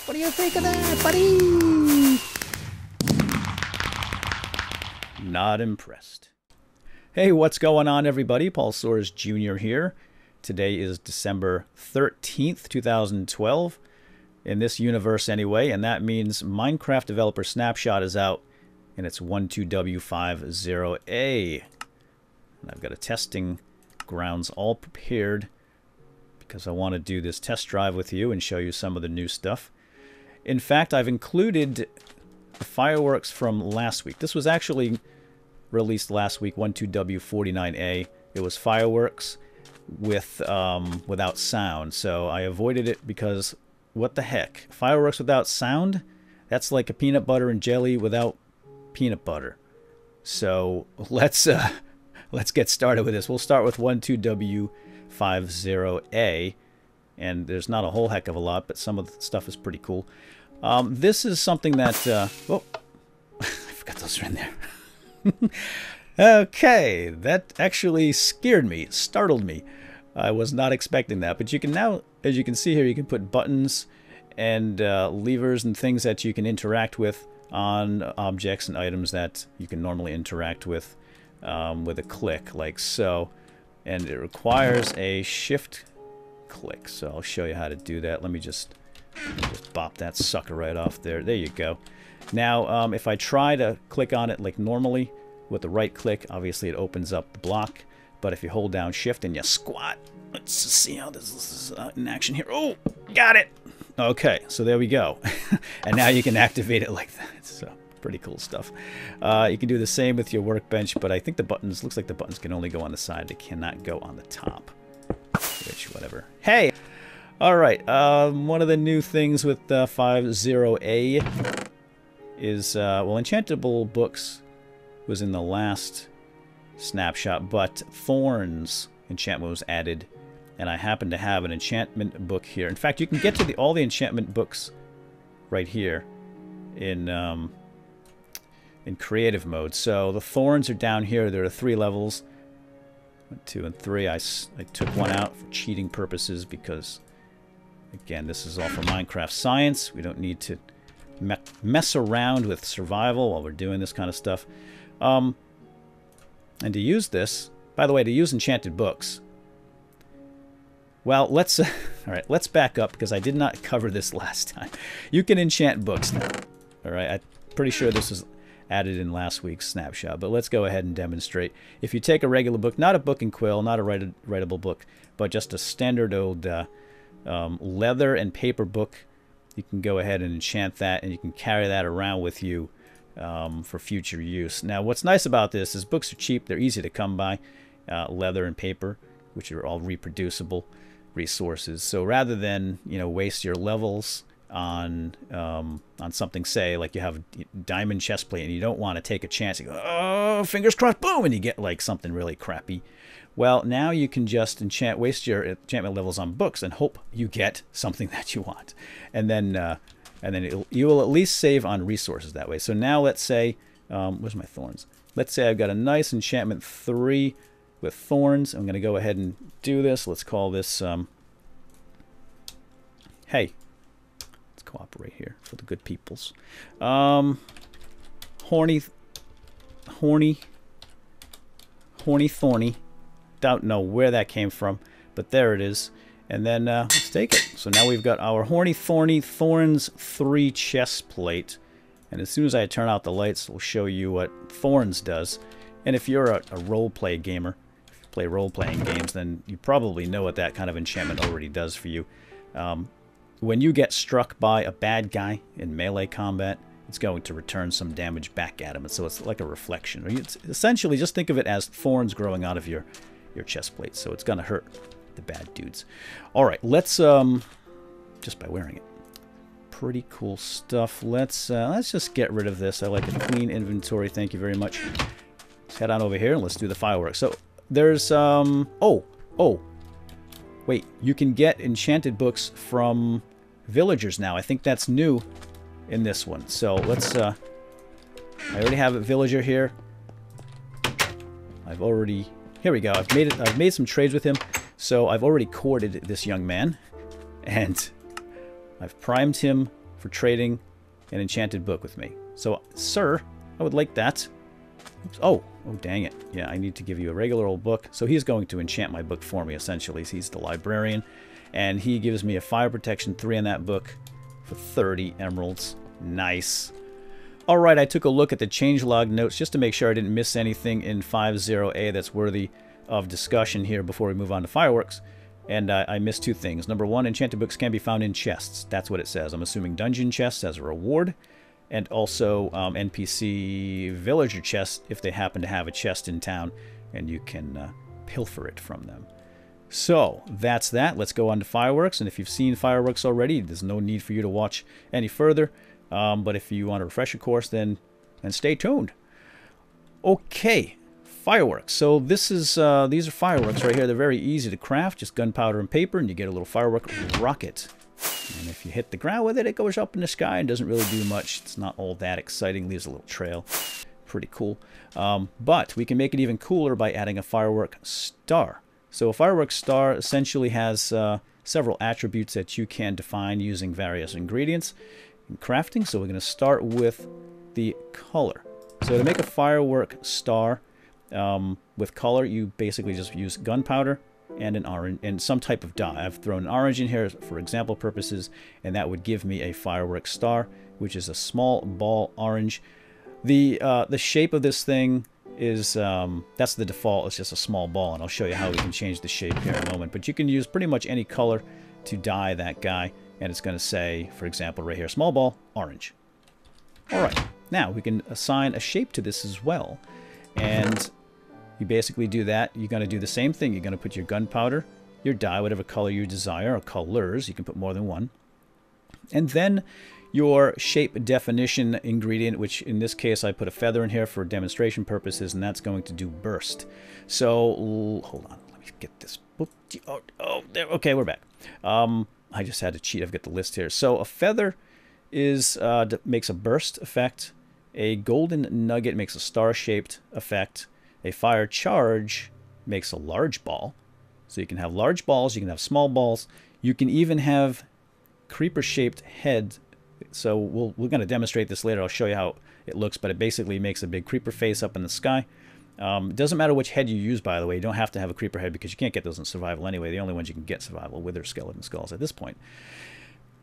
What do you think of that, buddy? Not impressed. Hey, what's going on, everybody? paulsoaresjr here. Today is December 13th, 2012. In this universe anyway, and that means Minecraft Developer Snapshot is out, and it's 12W50A. And I've got a testing grounds all prepared because I want to do this test drive with you and show you some of the new stuff. In fact, I've included the fireworks from last week. This was actually released last week, 12W49A. It was fireworks with without sound, so I avoided it because what the heck? Fireworks without sound? That's like a peanut butter and jelly without peanut butter. So let's get started with this. We'll start with 12W50A, and there's not a whole heck of a lot, but some of the stuff is pretty cool. This is something that oh, I forgot those are in there. Okay, that actually scared me. It startled me. I was not expecting that, but you can now, as you can see here, you can put buttons and levers and things that you can interact with on objects and items that you can normally interact with a click, like so. And it requires a shift click, so I'll show you how to do that. Let me just bop that sucker right off there. There you go. Now, if I try to click on it like normally with the right click, obviously it opens up the block. But if you hold down shift and you squat, let's see how this is in action here. Oh, got it. Okay, so there we go. And now you can activate it like that. So pretty cool stuff. You can do the same with your workbench, but I think the buttons, looks like the buttons can only go on the side. They cannot go on the top. Which, whatever. Hey! Alright, one of the new things with 50A is, well, Enchanted Books was in the last snapshot, but Thorns enchantment was added, and I happen to have an enchantment book here. In fact, you can get to all the enchantment books right here in creative mode. So the Thorns are down here. There are 3 levels, 1, 2, and 3. I took one out for cheating purposes because, again, this is all for Minecraft science. We don't need to mess around with survival while we're doing this kind of stuff. And to use this, by the way, to use Enchanted Books, well, let's all right, let's back up because I did not cover this last time. You can enchant books now. All right, I'm pretty sure this was added in last week's snapshot, but let's go ahead and demonstrate. If you take a regular book, not a book and quill, not a writable book, but just a standard old leather and paper book, you can go ahead and enchant that, and you can carry that around with you for future use. Now, what's nice about this is books are cheap. They're easy to come by. Leather and paper, which are all reproducible resources. So rather than, you know, waste your levels on something, say, like you have a diamond chestplate and you don't want to take a chance. You go, oh, fingers crossed, boom, and you get like something really crappy. Well, now you can just waste your enchantment levels on books and hope you get something that you want. And then you will at least save on resources that way. So now let's say, where's my Thorns? Let's say I've got a nice enchantment 3 with Thorns. I'm going to go ahead and do this. Let's call this, hey, let's cooperate here for the good peoples. Horny Thorny. Don't know where that came from, but there it is. And then let's take it. So now we've got our Horny Thorny Thorns 3 chest plate. And as soon as I turn out the lights, we'll show you what Thorns does. And if you're a role-play gamer, if you play role-playing games, then you probably know what that kind of enchantment already does for you. When you get struck by a bad guy in melee combat, it's going to return some damage back at him. And so it's like a reflection. It's essentially, just think of it as thorns growing out of your chest plate. So it's going to hurt the bad dudes. All right, let's just by wearing it. Pretty cool stuff. Let's just get rid of this. I like a clean inventory. Thank you very much. Let's head on over here and let's do the fireworks. So there's oh, wait, you can get enchanted books from villagers now. I think that's new in this one. So let's I already have a villager here. Here we go. I've made some trades with him. So I've already courted this young man, and I've primed him for trading an enchanted book with me. So, sir, I would like that. Oops. Oh, dang it. Yeah, I need to give you a regular old book. So he's going to enchant my book for me, essentially. He's the librarian. And he gives me a fire protection 3 on that book for 30 emeralds. Nice. All right, I took a look at the changelog notes just to make sure I didn't miss anything in 50A that's worthy of discussion here before we move on to fireworks. And I missed 2 things. Number 1, enchanted books can be found in chests. That's what it says. I'm assuming dungeon chests as a reward. And also NPC villager chests if they happen to have a chest in town and you can pilfer it from them. So that's that. Let's go on to fireworks. And if you've seen fireworks already, there's no need for you to watch any further. But if you want a refresher course, then stay tuned. Okay, fireworks. So this is these are fireworks right here. They're very easy to craft. Just gunpowder and paper, and you get a little firework rocket. And if you hit the ground with it, it goes up in the sky and doesn't really do much. It's not all that exciting. Leaves a little trail. Pretty cool. But we can make it even cooler by adding a firework star. So a firework star essentially has several attributes that you can define using various ingredients in crafting. So we're going to start with the color. So to make a firework star with color, you basically just use gunpowder and an orange and some type of dye. I've thrown an orange in here for example purposes, and that would give me a firework star, which is a small ball orange. The shape of this thing is that's the default. It's just a small ball, and I'll show you how we can change the shape here in a moment. But you can use pretty much any color to dye that guy, and it's going to say, for example, right here, small ball orange. All right, now we can assign a shape to this as well, and you basically do that. You're going to do the same thing. You're going to put your gunpowder, your dye, whatever color you desire, or colors. You can put more than one. And then your shape definition ingredient, which in this case I put a feather in here for demonstration purposes, and that's going to do burst. So, hold on. Let me get this. Oh, there. Okay, we're back. I just had to cheat. I've got the list here. So a feather is makes a burst effect. A golden nugget makes a star-shaped effect. A fire charge makes a large ball. So you can have large balls, you can have small balls. You can even have creeper-shaped heads. So we're going to demonstrate this later. I'll show you how it looks, but it basically makes a big creeper face up in the sky. It doesn't matter which head you use, by the way. You don't have to have a creeper head because you can't get those in survival anyway. The only ones you can get survival with are skeleton skulls at this point.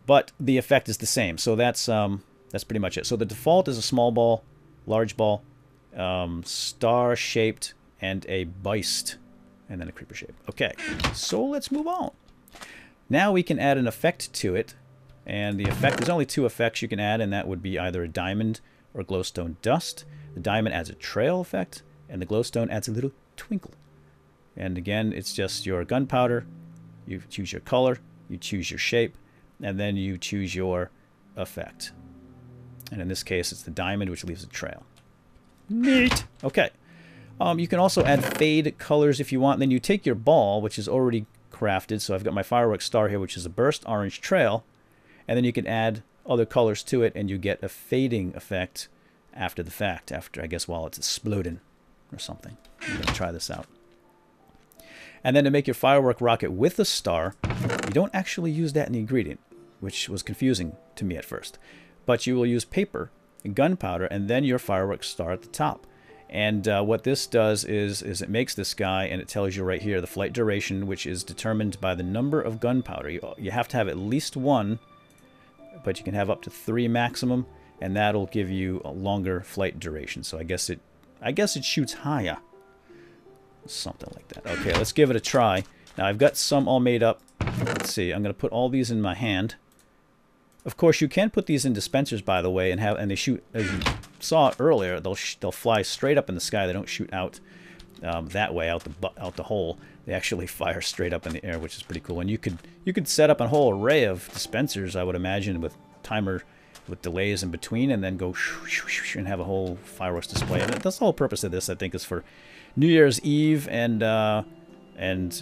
But the effect is the same. So that's pretty much it. So the default is a small ball, large ball, star-shaped, and a beist, and then a creeper shape. Okay, so let's move on. Now we can add an effect to it, and the effect, there's only 2 effects you can add, and that would be either a diamond or glowstone dust. The diamond adds a trail effect, and the glowstone adds a little twinkle. And again, it's just your gunpowder, you choose your color, you choose your shape, and then you choose your effect. And in this case, it's the diamond, which leaves a trail. Neat. Okay. You can also add fade colors if you want. Then you take your ball, which is already crafted. So I've got my firework star here, which is a burst orange trail. And then you can add other colors to it, and you get a fading effect after the fact, after, I guess, while it's exploding or something. I'm going to try this out. And then to make your firework rocket with a star, you don't actually use that in the ingredient, which was confusing to me at first. But you will use paper, gunpowder, and then your firework star at the top. And what this does is it makes this guy, and it tells you right here the flight duration, which is determined by the number of gunpowder. You have to have at least 1, but you can have up to 3 maximum, and that'll give you a longer flight duration. So I guess it shoots higher, something like that. Okay, let's give it a try. Now I've got some all made up. Let's see. I'm going to put all these in my hand. Of course, you can put these in dispensers, by the way, and they shoot. As you saw earlier, they'll fly straight up in the sky. They don't shoot out that way, out the hole. They actually fire straight up in the air, which is pretty cool. And you could set up a whole array of dispensers, I would imagine, with timer with delays in between, and then go and have a whole fireworks display. And that's the whole purpose of this, I think, is for New Year's Eve and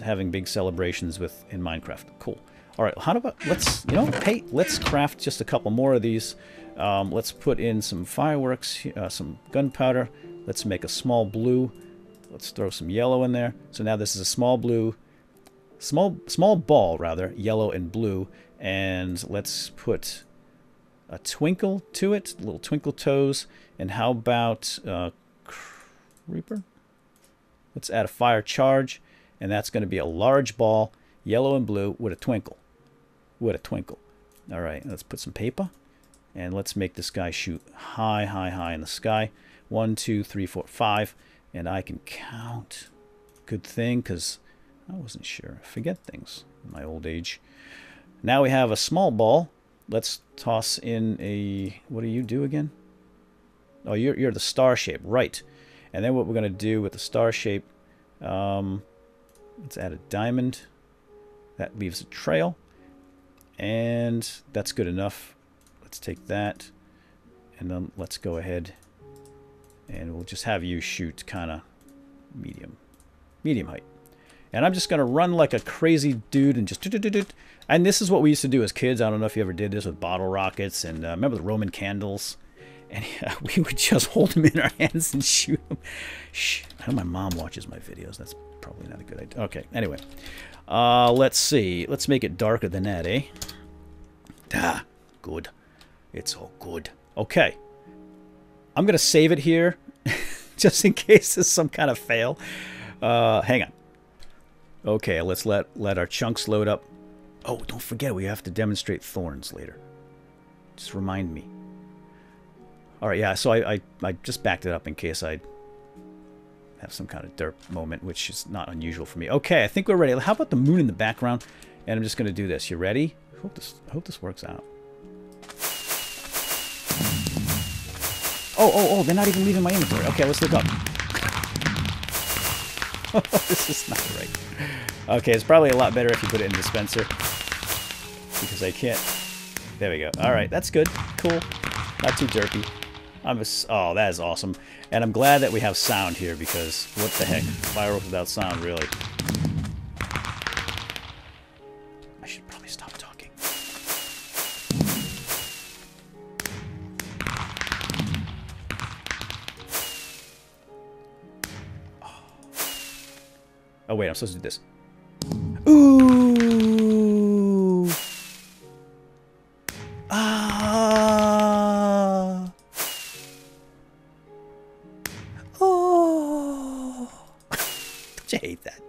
having big celebrations in Minecraft. Cool. All right, how about let's craft just a couple more of these. Let's put in some fireworks, some gunpowder. Let's make a small blue. Let's throw some yellow in there. So now this is a small blue, small ball rather, yellow and blue. And let's put a twinkle to it, little twinkle toes. And how about creeper? Let's add a fire charge, and that's going to be a large ball, yellow and blue, with a twinkle. With a twinkle. All right, let's put some paper, and let's make this guy shoot high, high, high in the sky. 1, 2, 3, 4, 5, and I can count. Good thing, because I wasn't sure. I forget things in my old age. Now we have a small ball. Let's toss in a... What do you do again? Oh, you're the star shape, right. And then what we're going to do with the star shape, let's add a diamond. That leaves a trail. And that's good enough. Let's take that. And then let's go ahead. And we'll just have you shoot kind of medium height. And I'm just going to run like a crazy dude and just... And this is what we used to do as kids. I don't know if you ever did this with bottle rockets. And remember the Roman candles? And we would just hold them in our hands and shoot them. Shh. I know my mom watches my videos. That's probably not a good idea. Okay, anyway. Let's see. Let's make it darker than that, eh? Ah, good. It's all good. Okay. I'm going to save it here. Just in case there's some kind of fail. Hang on. Okay, let's let our chunks load up. Oh, don't forget, we have to demonstrate thorns later. Just remind me. Alright, yeah, so I just backed it up in case I have some kind of derp moment, which is not unusual for me. Okay, I think we're ready. How about the moon in the background? And I'm just going to do this. You ready? I hope this works out. Oh, they're not even leaving my inventory. Okay, let's look up. This is not right. Okay, it's probably a lot better if you put it in the dispenser. Because I can't... There we go. Alright, that's good. Cool. Not too derpy. Oh, that is awesome. And I'm glad that we have sound here because what the heck? Fireworks without sound, really. I should probably stop talking. Oh, wait, I'm supposed to do this. Ooh! Ah! Oh! Don't you hate that?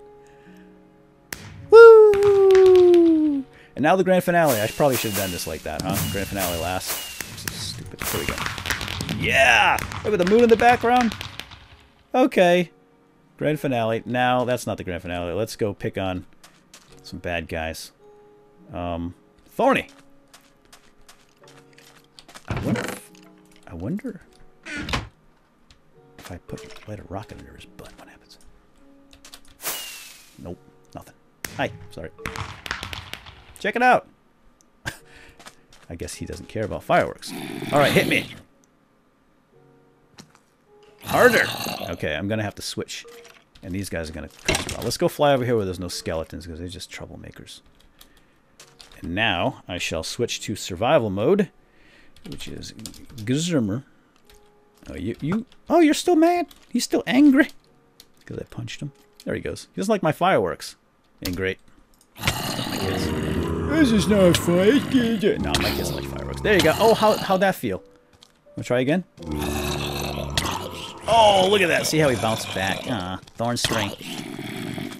Woo! And now the grand finale. I probably should have done this like that, huh? Grand finale last. This is stupid. Here we go. Yeah! Look at the moon in the background. Okay. Grand finale. Now, that's not the grand finale. Let's go pick on some bad guys. Thorny! I wonder if I light a rocket under his butt, what happens? Nope, nothing. Hi, sorry. Check it out! I guess he doesn't care about fireworks. Alright, hit me! Harder! Okay, I'm gonna have to switch. And these guys are gonna come as well. Let's go fly over here where there's no skeletons because they're just troublemakers. And now I shall switch to survival mode, which is Gzermer. Oh, oh, you're still mad? He's still angry? Because I punched him. There he goes. He doesn't like my fireworks. Ain't great. My kids. This is not fun. No, my kids like fireworks. There you go. Oh, how'd that feel? Wanna try again? Oh, look at that. See how he bounced back. Thorn string.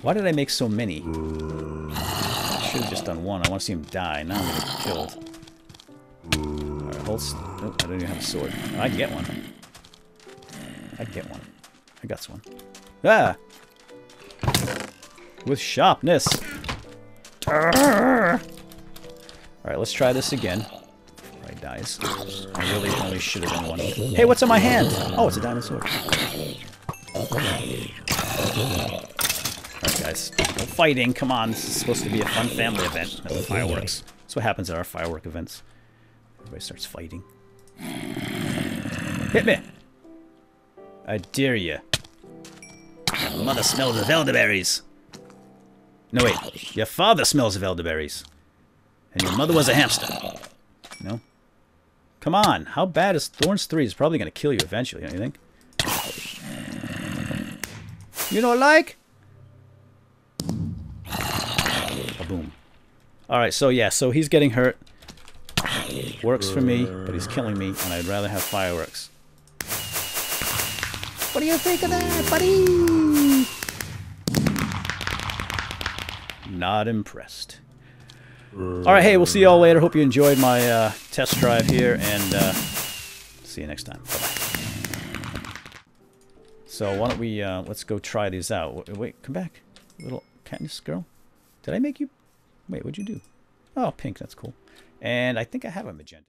Why did I make so many? I should have just done one. I want to see him die. Now I'm going to get killed. Alright, hold... Oh, I don't even have a sword. Oh, I can get one. I can get one. I got one. Ah! With sharpness. Alright, let's try this again. Before he dies. I really only should have done one. Hey, what's in my hand? Oh, it's a diamond sword. Alright, guys. No fighting. Come on. This is supposed to be a fun family event. At the fireworks. That's what happens at our firework events. Everybody starts fighting. Hit me! I dare you. Your mother smells of elderberries. No, wait. Your father smells of elderberries. And your mother was a hamster. No? Come on. How bad is Thorns 3? It's probably going to kill you eventually, don't you think? You know, like? Boom. Alright, so yeah. So he's getting hurt. Works for me, but he's killing me, and I'd rather have fireworks. What do you think of that, buddy? Not impressed. Alright, hey, we'll see you all later. Hope you enjoyed my test drive here, and see you next time. Bye-bye. So why don't we, let's go try these out. Wait, come back. Little Katniss girl. Did I make you... Wait, what'd you do? Oh, pink, that's cool. And I think I have a magenta.